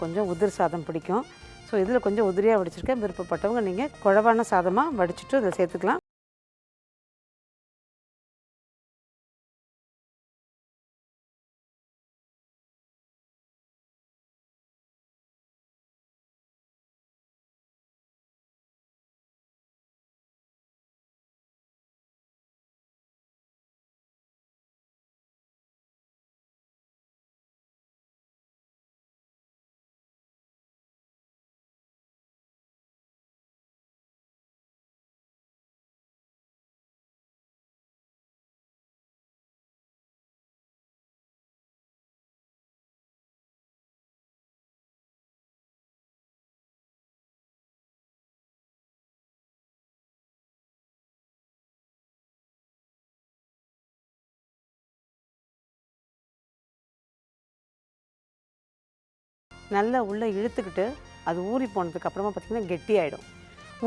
கொஞ்சம் உதிர் சாதம் பிடிக்கும். ஸோ இதில் கொஞ்சம் உதிரியாக வடிச்சிருக்கேன். விருப்பப்பட்டவங்க நீங்கள் குழவான சாதமாக வடிச்சிட்டு இதில் சேர்த்துக்கலாம். நல்லா உள்ளே இழுத்துக்கிட்டு அது ஊறி போனதுக்கு அப்புறமா பார்த்திங்கன்னா கெட்டியாயிடும்.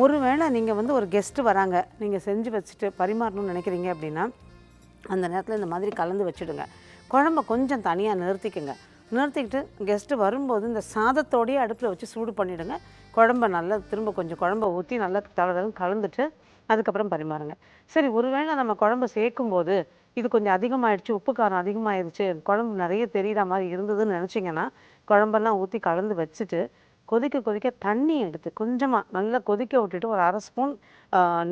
ஒருவேளை நீங்கள் வந்து ஒரு கெஸ்ட்டு வராங்க, நீங்கள் செஞ்சு வச்சுட்டு பரிமாறணும்னு நினைக்கிறீங்க அப்படின்னா அந்த நேரத்தில் இந்த மாதிரி கலந்து வச்சுடுங்க. குழம்ப கொஞ்சம் தனியாக நிறுத்திக்குங்க. நிறுத்திக்கிட்டு கெஸ்ட்டு வரும்போது இந்த சாதத்தோடையே அடுப்பில் வச்சு சூடு பண்ணிவிடுங்க. குழம்ப நல்லா திரும்ப கொஞ்சம் குழம்ப ஊற்றி நல்லா தளதளன்னு கலந்துட்டு அதுக்கப்புறம் பரிமாறுங்க. சரி, ஒருவேளை நம்ம குழம்பு சேர்க்கும்போது இது கொஞ்சம் அதிகமாகிடுச்சு, உப்பு காரம் அதிகமாகிடுச்சு, குழம்பு நிறைய தெரிகிற மாதிரி இருந்ததுன்னு நினச்சிங்கன்னா குழம்பெல்லாம் ஊற்றி கலந்து வச்சுட்டு கொதிக்க கொதிக்க தண்ணி எடுத்து கொஞ்சமாக நல்லா கொதிக்க விட்டுட்டு ஒரு 1/2 ஸ்பூன்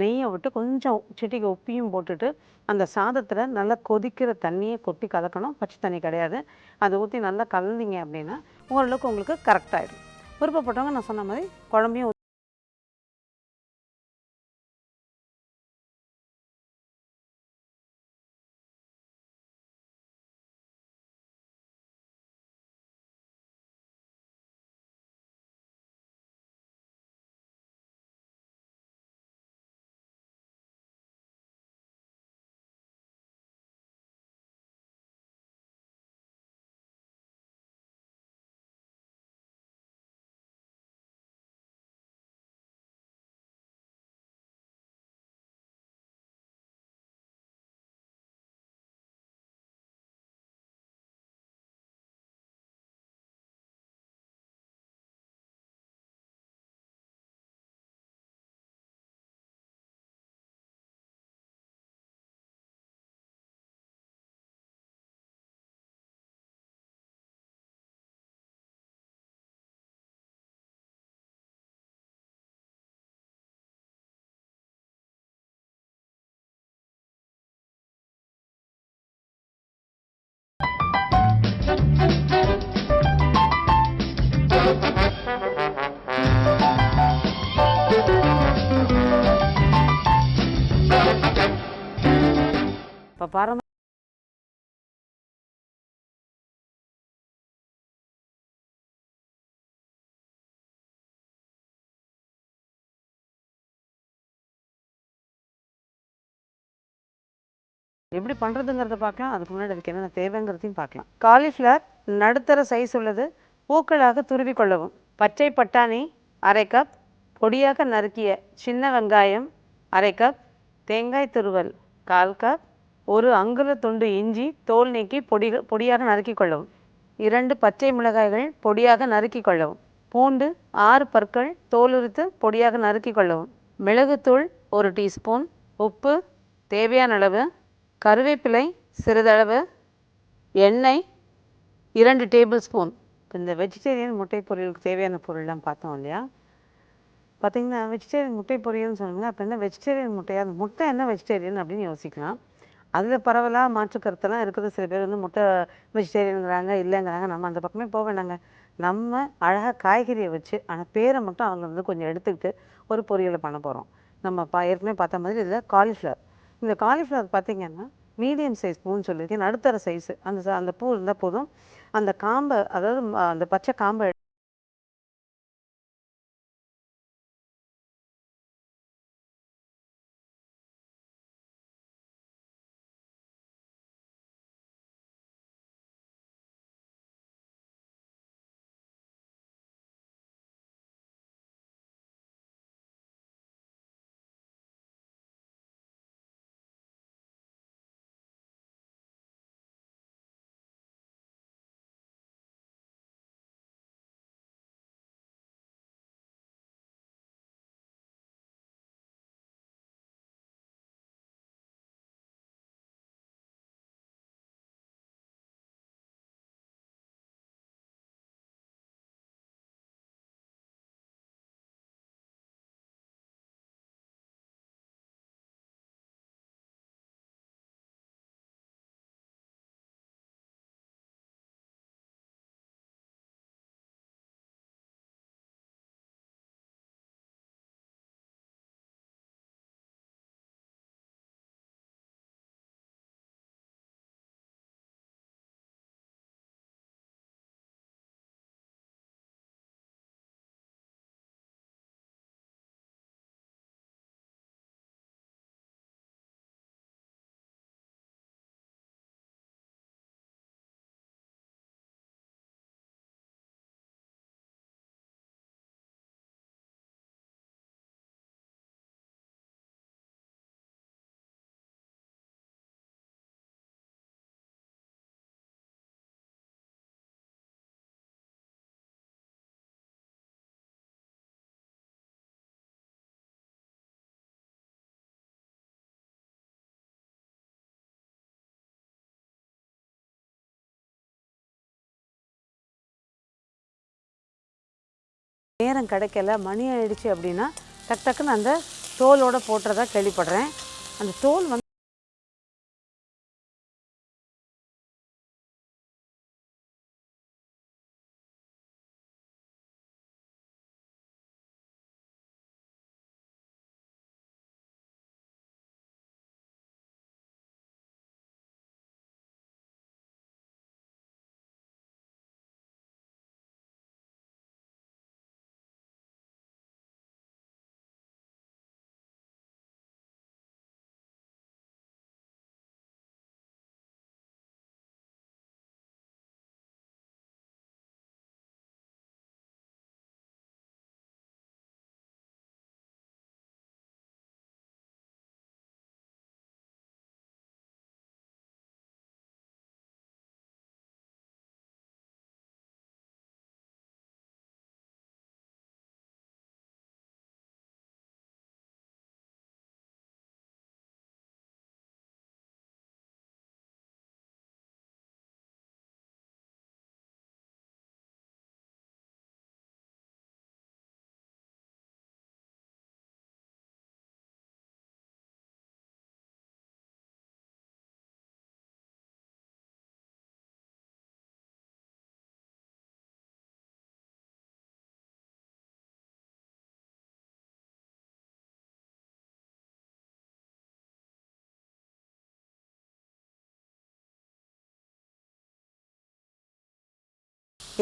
நெய்யை விட்டு கொஞ்சம் சிட்டிகை உப்பியும் போட்டுட்டு அந்த சாதத்தில் நல்லா கொதிக்கிற தண்ணியை கொட்டி கலக்கணும். பச்சை தண்ணி கிடையாது. அதை ஊற்றி நல்லா கலந்தீங்க அப்படின்னா ஓரளவுக்கு உங்களுக்கு கரெக்டாகிடும். விருப்பப்பட்டவங்க நான் சொன்ன மாதிரி குழம்பையும் இப்போ பாரம்பரிய எப்படி பண்ணுறதுங்கிறத பார்க்கலாம். அதுக்கு முன்னாடி அதுக்கு என்னென்ன தேவைங்கிறதையும் பார்க்கலாம். காலிஃப்ளவர் நடுத்தர சைஸ் உள்ளது பூக்களாக துருவி கொள்ளவும். பச்சை பட்டாணி 1/2 கப், பொடியாக நறுக்கிய சின்ன வெங்காயம் 1/2 கப், தேங்காய் துருவல் 1/4 கப், ஒரு அங்குல துண்டு இஞ்சி தோல் நீக்கி பொடியாக நறுக்கி கொள்ளவும். 2 பச்சை மிளகாய்கள் பொடியாக நறுக்கி கொள்ளவும். பூண்டு 6 பற்கள் தோல் உரித்து பொடியாக நறுக்கி கொள்ளவும். மிளகுத்தூள் 1 டீஸ்பூன், உப்பு தேவையான அளவு, கருவேப்பிலை சிறிதளவு, எண்ணெய் 2 டேபிள் ஸ்பூன். இப்போ இந்த வெஜிடேரியன் முட்டை பொரியலுக்கு தேவையான பொருள்லாம் பார்த்தோம் இல்லையா? பார்த்திங்கன்னா வெஜிடேரியன் முட்டை பொரியல்னு சொன்னாங்க. அப்போ என்ன வெஜிடேரியன் முட்டையா? அந்த முட்டை என்ன வெஜிடேரியன் அப்படின்னு யோசிக்கலாம். அதில் பரவலாக மாற்று கருத்தெல்லாம் இருக்குது. சில பேர் வந்து முட்டை வெஜிடேரியனுங்கிறாங்க, இல்லைங்கிறாங்க. நம்ம அந்த பக்கமே போக வேண்டாங்க. நம்ம அழகாக காய்கறியை வச்சு ஆனால் பேரை மட்டும் அவங்க வந்து கொஞ்சம் எடுத்துக்கிட்டு ஒரு பொரியலை பண்ண போகிறோம். நம்ம ஏற்கனவே பார்த்த மாதிரி இதில் காலிஃப்ளவர். இந்த காலிஃப்ளவர் பார்த்திங்கன்னா மீடியம் சைஸ் பூன்னு சொல்லியிருக்கேன். நடுத்தர சைஸு அந்த பூ இருந்தால் போதும். அந்த காம்பை, அதாவது அந்த பச்சை காம்பை நேரம் கிடைக்கல, மணி ஆயிடுச்சு அப்படின்னா டக்கு டக்குன்னு அந்த தோலோடு போட்டுறதா கேள்விப்படுறேன். அந்த தோல் வந்து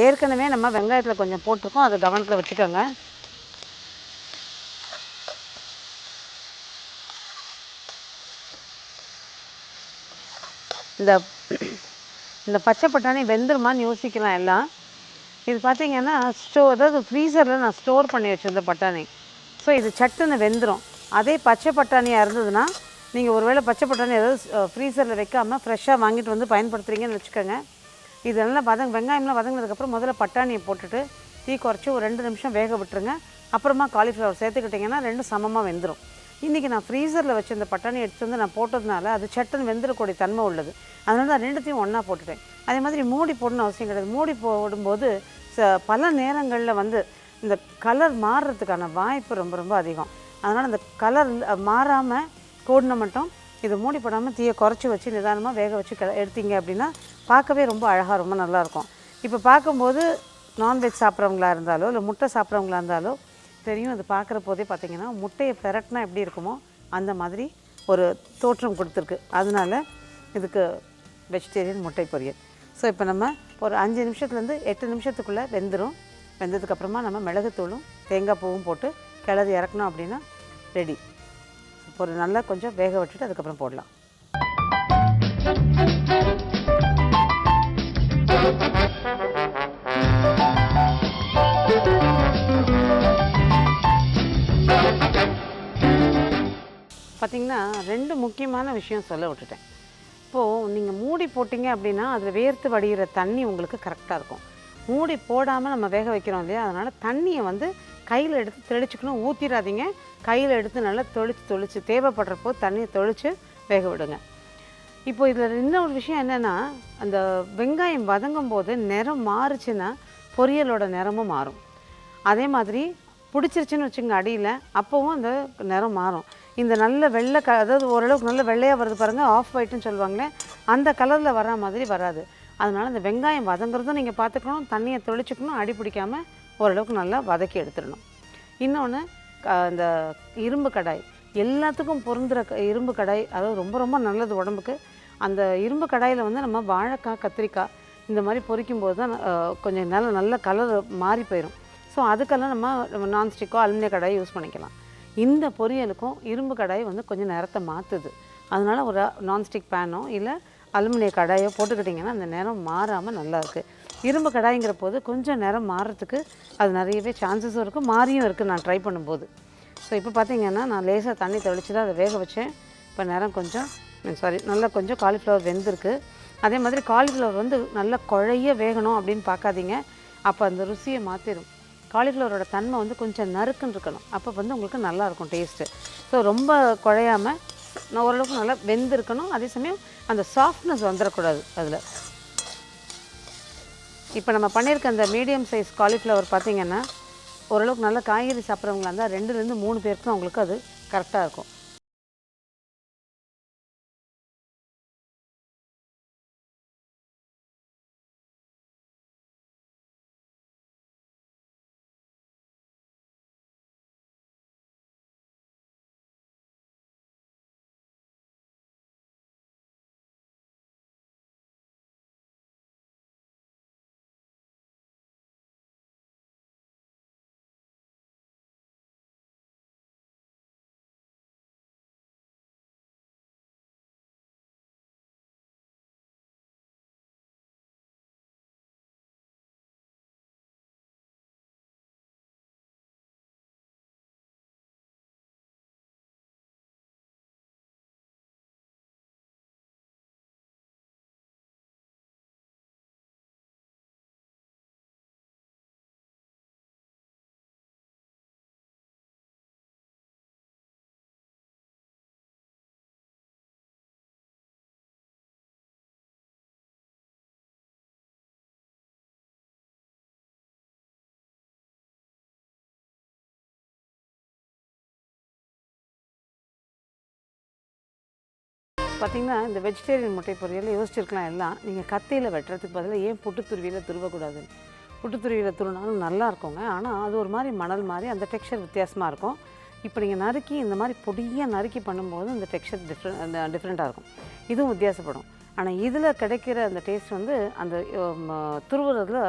ஏற்கனவே நம்ம வெங்காயத்தில் கொஞ்சம் போட்டிருக்கோம், அதை கவனத்தில் வச்சுக்கோங்க. இந்த இந்த பச்சை பட்டாணி வெந்துருமான்னு யோசிக்கலாம் எல்லாம். இது பார்த்தீங்கன்னா அதாவது ஃப்ரீசரில் நான் ஸ்டோர் பண்ணி வச்சுருந்த பட்டாணி. ஸோ இது சட்டுன்னு வெந்துடும். அதே பச்சை பட்டாணியாக இருந்ததுன்னா நீங்கள் ஒருவேளை பச்சை பட்டாணி ஏதாவது ஃப்ரீசரில் வைக்காமல் ஃப்ரெஷ்ஷாக வாங்கிட்டு வந்து பயன்படுத்துகிறீங்கன்னு வச்சுக்கோங்க. இது நல்லா வெங்காயம்லாம் வதங்கினதுக்கப்புறம் முதல்ல பட்டாணியை போட்டுட்டு தீ குறைச்சி ஒரு 2 நிமிஷம் வேக விட்டுருங்க. அப்புறமா காலிஃப்ளவர் சேர்த்துக்கிட்டிங்கன்னா ரெண்டும் சமமாக வெந்துடும். இன்றைக்கி நான் ஃப்ரீசரில் வச்சு இந்த பட்டாணி எடுத்து வந்து நான் போட்டதுனால அது சட்டுன்னு வெந்துடக்கூடிய தன்மை உள்ளது. அதனால தான் ரெண்டுத்தையும் ஒன்றா போட்டுட்டேன். அதே மாதிரி மூடி போடணும்னு அவசியம் கிடையாது. மூடி போடும்போது பல நேரங்களில் வந்து இந்த கலர் மாறுறதுக்கான வாய்ப்பு ரொம்ப ரொம்ப அதிகம். அதனால் அந்த கலர் மாறாமல் கோடின மட்டும் இது மூடி போடாமல் தீயை குறைச்சி வச்சு நிதானமாக வேக வச்சு எடுத்தீங்க அப்படின்னா பார்க்கவே ரொம்ப அழகாக ரொம்ப நல்லாயிருக்கும். இப்போ பார்க்கும்போது நான்வெஜ் சாப்பிட்றவங்களா இருந்தாலோ இல்லை முட்டை சாப்பிட்றவங்களா இருந்தாலோ தெரியும். அது பார்க்குற போதே பார்த்திங்கன்னா முட்டையை பெரட்டினா எப்படி இருக்குமோ அந்த மாதிரி ஒரு தோற்றம் கொடுத்துருக்கு. அதனால இதுக்கு வெஜிடேரியன் முட்டை பொரியல். ஸோ இப்போ நம்ம ஒரு 5 நிமிஷத்துலேருந்து 8 நிமிஷத்துக்குள்ளே வெந்துடும். வெந்ததுக்கப்புறமா நம்ம மிளகுத்தூளும் தேங்காய் பூவும் போட்டு கிளறி இறக்கணும் அப்படின்னா ரெடி. ஒரு நல்லா கொஞ்சம் வேக விட்டுட்டு அதுக்கப்புறம் போடலாம். பார்த்திங்கன்னா 2 முக்கியமான விஷயம் சொல்ல விட்டுட்டேன். இப்போது நீங்கள் மூடி போட்டிங்க அப்படின்னா அதில் வேர்த்து வடிகிற தண்ணி உங்களுக்கு கரெக்டாக இருக்கும். மூடி போடாமல் நம்ம வேக வைக்கிறோம் இல்லையா, அதனால் தண்ணியை வந்து கையில் எடுத்து தெளிச்சுக்கணும். ஊற்றிடாதீங்க. கையில் எடுத்து நல்லா தொளிச்சு தேவைப்படுறப்போ தண்ணியை தொளிச்சு வேக விடுங்க. இப்போ இதில் இன்னொரு விஷயம் என்னென்னா, அந்த வெங்காயம் வதங்கும் போது நிறம் மாறுச்சுன்னா பொரியலோட நிறமும் மாறும். அதே மாதிரி பிடிச்சிருச்சுன்னு வச்சுங்க அடியில், அப்போவும் அந்த நிறம் மாறும். இந்த நல்ல வெள்ளை அதாவது ஓரளவுக்கு நல்ல வெள்ளையாக வருது பாருங்கள், ஆஃப் ஒயிட்டுன்னு சொல்லுவாங்களே, அந்த கலரில் வர மாதிரி வராது. அதனால் இந்த வெங்காயம் வதங்குறதும் நீங்கள் பார்த்துக்கணும், தண்ணியை தொளிச்சுக்கணும், அடி பிடிக்காமல் ஓரளவுக்கு நல்லா வதக்கி எடுத்துடணும். இன்னொன்று இந்த இரும்பு கடாய், எல்லாத்துக்கும் பொருந்துகிற இரும்பு கடாய், அதாவது ரொம்ப ரொம்ப நல்லது உடம்புக்கு. அந்த இரும்பு கடாயில் வந்து நம்ம வாழைக்காய், கத்திரிக்காய் இந்த மாதிரி பொரிக்கும்போது தான் கொஞ்சம் நல்ல கலர் மாறி போயிடும். ஸோ அதுக்கெல்லாம் நம்ம நான்ஸ்டிக்கோ அலுமினிய கடாயை யூஸ் பண்ணிக்கலாம். இந்த பொரியலுக்கும் இரும்பு கடாய் வந்து கொஞ்சம் நிறத்தை மாற்றுது. அதனால் ஒரு நான்ஸ்டிக் பேனோ இல்லை அலுமினிய கடாயோ போட்டுக்கிட்டிங்கன்னா அந்த நிறம் மாறாமல் நல்லாயிருக்கு. இரும்பு கடாய்ங்கிற போது கொஞ்சம் நிறம் மாறுறதுக்கு அது நிறையவே சான்சஸும் இருக்குது, மாறியும் இருக்குது நான் ட்ரை பண்ணும்போது. ஸோ இப்போ பார்த்திங்கன்னா நான் லேசாக தண்ணி தெளித்து தான் அதை வேக வச்சேன். இப்போ நிறம் கொஞ்சம் நல்லா கொஞ்சம் காலிஃப்ளவர் வெந்திருக்கு. அதே மாதிரி காலிஃப்ளவர் வந்து நல்லா குழைய வேகணும் அப்படின்னு பார்க்காதீங்க, அப்போ அந்த ருசியை மாற்றிடும். காலிஃப்ளவரோட தன்மை வந்து கொஞ்சம் நறுக்குன்னு இருக்கணும், அப்போ வந்து உங்களுக்கு நல்லாயிருக்கும் டேஸ்ட்டு. ஸோ ரொம்ப குழையாமல் ஓரளவுக்கு நல்லா வெந்திருக்கணும். அதே சமயம் அந்த சாஃப்ட்னஸ் வந்துடக்கூடாது அதில். இப்போ நம்ம பண்ணியிருக்க அந்த மீடியம் சைஸ் காலிஃப்ளவர் பார்த்திங்கன்னா ஓரளவுக்கு நல்ல காய்கறி சாப்பிட்றவங்களா இருந்தால் 2லேருந்து 3 பேருக்கு அவங்களுக்கு அது கரெக்டாக இருக்கும். பார்த்தீங்கன்னா, இந்த வெஜிடேரியன் முட்டை பொரியல் யோசிச்சிருக்கலாம் எல்லாம். நீங்க கத்தியில வெட்டுறதுக்கு பதிலா ஏன் புட்டுத்துருவியில துருவக்கூடாதுன்னு. புட்டுத்துருவியில துருவினாலும் நல்லா இருக்குங்க. ஆனா, அது ஒரு மாரி மணல் மாரி அந்த டெக்ஸ்சர் வித்தியாசமா இருக்கும். இப்போ நீங்க நறுக்கி இந்த மாரி பொடியா நறுக்கி பண்ணும்போது அந்த டெக்ஸ்சர் டிஃப்ரெண்ட்டாக இருக்கும். இதுவும் வித்தியாசப்படும். ஆனா, இதில கிடைக்கிற அந்த டேஸ்ட் வந்து அந்த துருவுறதுல